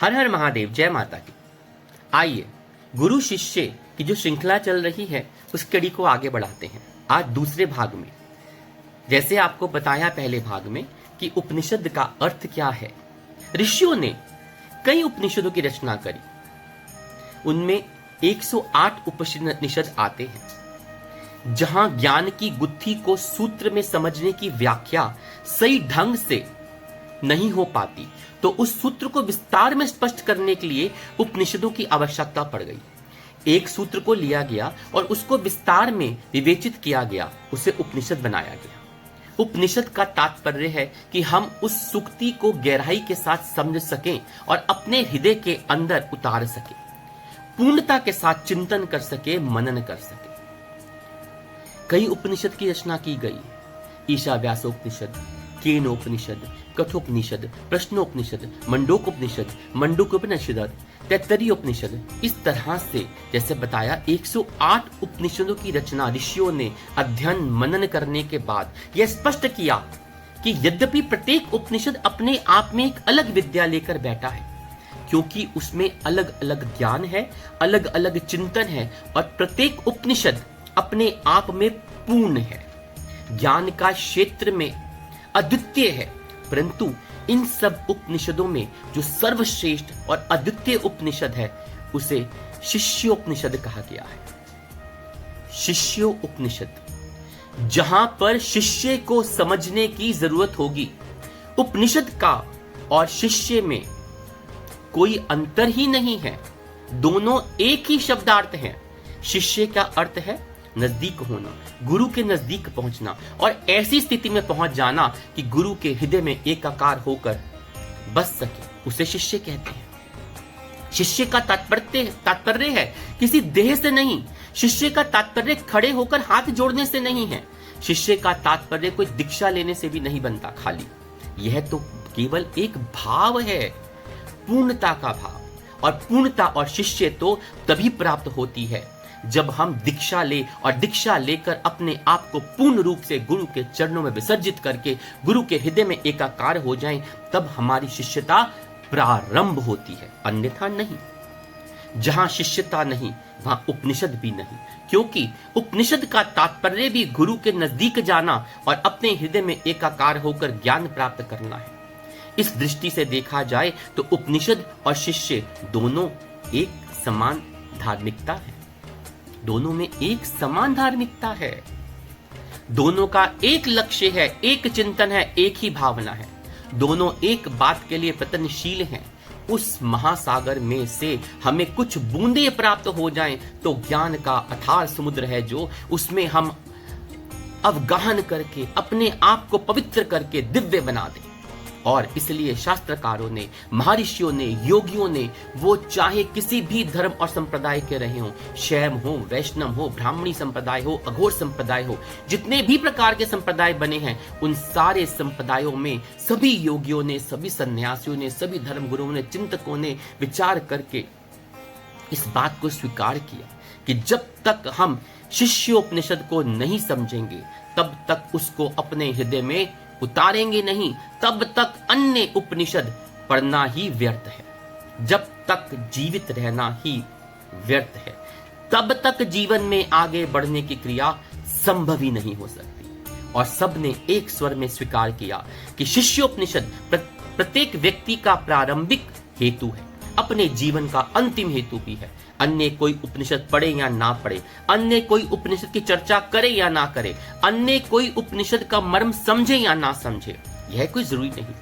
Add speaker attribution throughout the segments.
Speaker 1: हर हर महादेव, जय माता की। आइए गुरु शिष्य की जो श्रृंखला चल रही है उस कड़ी को आगे बढ़ाते हैं। आज दूसरे भाग में, जैसे आपको बताया पहले भाग में कि उपनिषद का अर्थ क्या है, ऋषियों ने कई उपनिषदों की रचना करी। उनमें 108 उपनिषद आते हैं जहां ज्ञान की गुत्थी को सूत्र में समझने की व्याख्या सही ढंग से नहीं हो पाती, तो उस सूत्र को विस्तार में स्पष्ट करने के लिए उपनिषदों की आवश्यकता पड़ गई। एक सूत्र को लिया गया और उसको विस्तार में विवेचित किया गया, उसे उपनिषद बनाया गया। उपनिषद का तात्पर्य है कि हम उस सूक्ति को गहराई के साथ समझ सकें और अपने हृदय के अंदर उतार सकें, पूर्णता के साथ चिंतन कर सके, मनन कर सके। कई उपनिषद की रचना की गई। ईशावास्योपनिषद, केनोपनिषद, कठोपनिषद, प्रश्नोपनिषद, मंडूकोपनिषद, मंडूकोपनिषद, तैत्तरीयोपनिषद, इस तरह से जैसे बताया 108 उपनिषदों की रचना ऋषियों ने अध्ययन मनन करने के बाद यह स्पष्ट किया कि यद्यपि प्रत्येक उपनिषद अपने आप में एक अलग विद्या लेकर बैठा है, क्योंकि उसमें अलग अलग ज्ञान है, अलग अलग चिंतन है और प्रत्येक उपनिषद अपने आप में पूर्ण है, ज्ञान का क्षेत्र में अद्वितीय है। परंतु इन सब उपनिषदों में जो सर्वश्रेष्ठ और अद्वितीय उपनिषद है उसे शिष्योपनिषद कहा गया है। शिष्योपनिषद, जहां पर शिष्य को समझने की जरूरत होगी। उपनिषद का और शिष्य में कोई अंतर ही नहीं है, दोनों एक ही शब्दार्थ हैं। शिष्य का अर्थ है नजदीक होना, गुरु के नजदीक पहुंचना और ऐसी स्थिति में पहुंच जाना कि गुरु के हृदय में एकाकार होकर बस सके, उसे शिष्य कहते हैं। शिष्य का तात्पर्य है किसी देह से नहीं। शिष्य का तात्पर्य खड़े होकर हाथ जोड़ने से नहीं है। शिष्य का तात्पर्य कोई दीक्षा लेने से भी नहीं बनता खाली। यह तो केवल एक भाव है, पूर्णता का भाव। और पूर्णता और शिष्य तो तभी प्राप्त होती है जब हम दीक्षा ले और दीक्षा लेकर अपने आप को पूर्ण रूप से गुरु के चरणों में विसर्जित करके गुरु के हृदय में एकाकार हो जाएं, तब हमारी शिष्यता प्रारंभ होती है, अन्यथा नहीं। जहां शिष्यता नहीं वहां उपनिषद भी नहीं, क्योंकि उपनिषद का तात्पर्य भी गुरु के नजदीक जाना और अपने हृदय में एकाकार होकर ज्ञान प्राप्त करना है। इस दृष्टि से देखा जाए तो उपनिषद और शिष्य दोनों एक समान धार्मिकता है, दोनों में एक समान धार्मिकता है, दोनों का एक लक्ष्य है, एक चिंतन है, एक ही भावना है, दोनों एक बात के लिए प्रयत्नशील हैं। उस महासागर में से हमें कुछ बूंदे प्राप्त हो जाएं तो ज्ञान का अथाह समुद्र है जो उसमें हम अवगाहन करके अपने आप को पवित्र करके दिव्य बना दें। और इसलिए शास्त्रकारों ने, महर्षियों ने, योगियों ने, वो चाहे किसी भी धर्म और संप्रदाय के रहे हों, शैव हो, वैष्णव हो, ब्राह्मणी संप्रदाय हो, अघोर संप्रदाय हो, जितने भी प्रकार के संप्रदाय बने हैं, उन सारे संप्रदायों में सभी योगियों ने, सभी सन्यासियों ने, सभी धर्म गुरुओं ने, चिंतकों ने विचार करके इस बात को स्वीकार किया कि जब तक हम शिष्योपनिषद को नहीं समझेंगे, तब तक उसको अपने हृदय में उतारेंगे नहीं, तब तक अन्य उपनिषद पढ़ना ही व्यर्थ है। जब तक जीवित रहना ही व्यर्थ है, तब तक जीवन में आगे बढ़ने की क्रिया संभव ही नहीं हो सकती। और सबने एक स्वर में स्वीकार किया कि शिष्योपनिषद प्रत्येक व्यक्ति का प्रारंभिक हेतु है, अपने जीवन का अंतिम हेतु भी है। अन्य कोई उपनिषद पढ़े या ना पढ़े, अन्य कोई उपनिषद की चर्चा करे या ना करे, अन्य कोई उपनिषद का मर्म समझे या ना समझे, यह कोई जरूरी नहीं।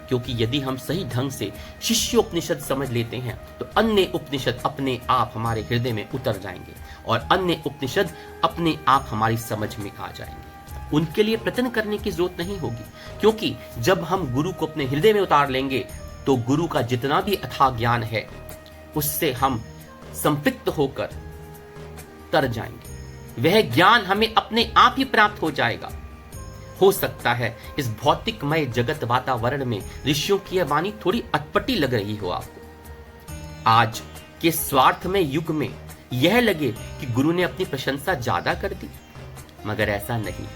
Speaker 1: क्योंकि यदि हम सही ढंग से शिष्योपनिषद समझ लेते हैं तो अन्य उपनिषद अपने आप हमारे हृदय में उतर जाएंगे और अन्य उपनिषद अपने आप हमारी समझ में आ जाएंगे। उनके लिए प्रयत्न करने की जरूरत नहीं होगी, क्योंकि जब हम गुरु को अपने हृदय में उतार लेंगे तो गुरु का जितना भी अथाह ज्ञान है उससे हम संपृक्त होकर तर जाएंगे। वह ज्ञान हमें अपने आप ही प्राप्त हो जाएगा। हो सकता है इस भौतिकमय जगत वातावरण में ऋषियों की वाणी थोड़ी अटपटी लग रही हो आपको। आज के स्वार्थमय युग में यह लगे कि गुरु ने अपनी प्रशंसा ज्यादा कर दी, मगर ऐसा नहीं।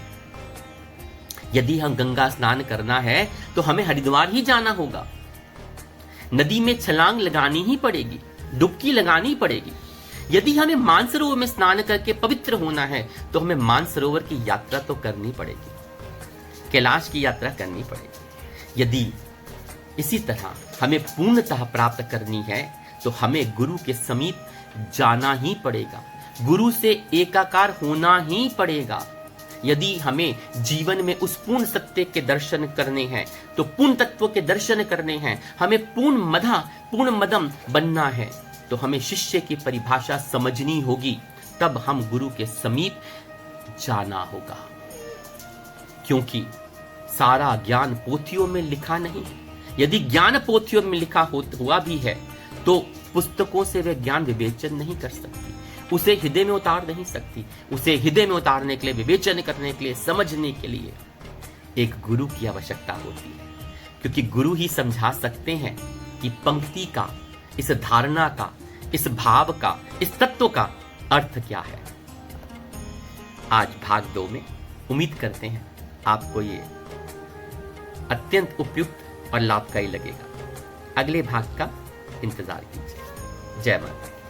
Speaker 1: यदि हम गंगा स्नान करना है तो हमें हरिद्वार ही जाना होगा। नदी में छलांग लगानी ही पड़ेगी, डुबकी लगानी पड़ेगी। यदि हमें मानसरोवर में स्नान करके पवित्र होना है तो हमें मानसरोवर की यात्रा तो करनी पड़ेगी, कैलाश की यात्रा करनी पड़ेगी। यदि इसी तरह हमें पूर्णतः प्राप्त करनी है तो हमें गुरु के समीप जाना ही पड़ेगा, गुरु से एकाकार होना ही पड़ेगा। यदि हमें जीवन में उस पूर्ण सत्य के दर्शन करने हैं, तो पूर्ण तत्व के दर्शन करने हैं, हमें पूर्ण मदम बनना है, तो हमें शिष्य की परिभाषा समझनी होगी, तब हम गुरु के समीप जाना होगा। क्योंकि सारा ज्ञान पोथियों में लिखा नहीं है। यदि ज्ञान पोथियों में लिखा हुआ भी है तो पुस्तकों से वह ज्ञान विवेचन नहीं कर सकती, उसे हृदय में उतार नहीं सकती। उसे हृदय में उतारने के लिए, विवेचन करने के लिए, समझने के लिए एक गुरु की आवश्यकता होती है, क्योंकि गुरु ही समझा सकते हैं कि पंक्ति का, इस धारणा का, इस भाव का, इस तत्व का अर्थ क्या है। आज भाग 2 में उम्मीद करते हैं आपको ये अत्यंत उपयुक्त और लाभकारी लगेगा। अगले भाग का इंतजार कीजिए। जय माता।